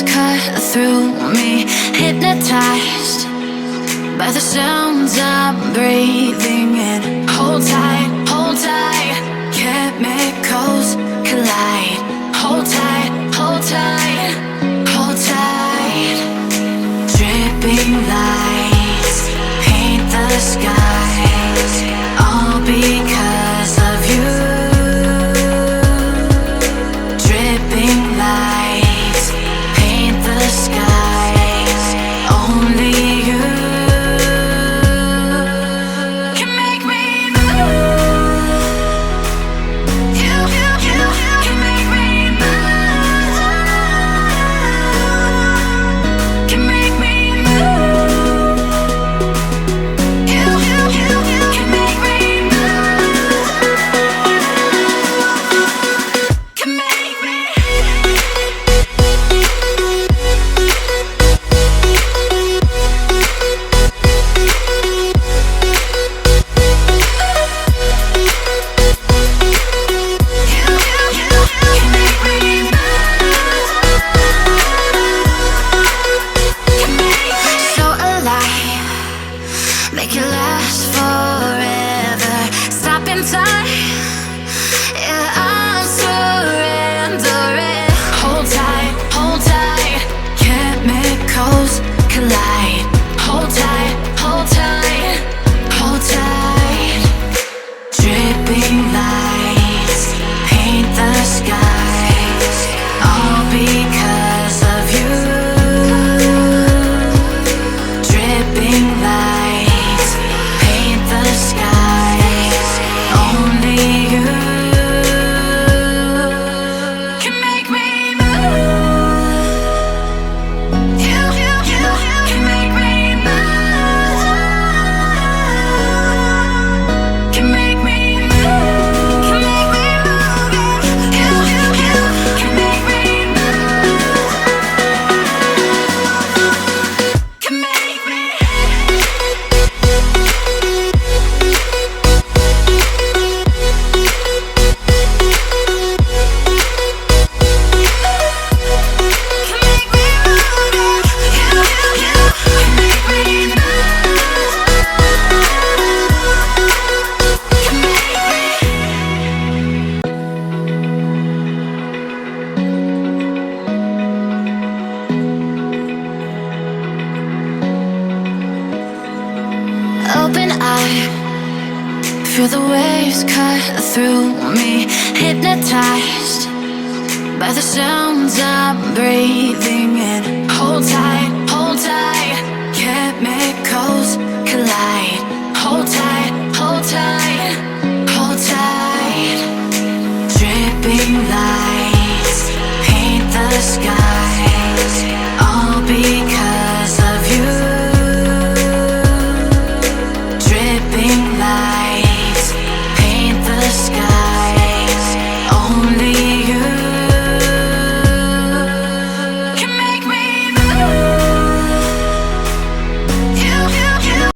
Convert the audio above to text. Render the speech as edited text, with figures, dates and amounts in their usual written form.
waves cut through me, hypnotized by the sounds I'm breathing in. Hold tight, hold tight, chemicals collide. Hold tight, hold tight, hold tight. Dripping lights paint the skies, all because of you. Dripping lights paint the skies, only you can make me move. You can make me move. Can make me move. You can make me move. Can make me. So alive, make it last forever. Stop in time, yeah, I'm surrendering. Hold tight, chemicals collide. Hold tight, hold tight, hold tight. Dripping lights paint the skies, all because of you. Dripping lights paint the skies, only you can make me move. You can make me move. Can make me move. Can make me move. You can make me move. Can make me. Open eye, feel the waves cut through me, hypnotized by the sounds I'm breathing in. Hold tight,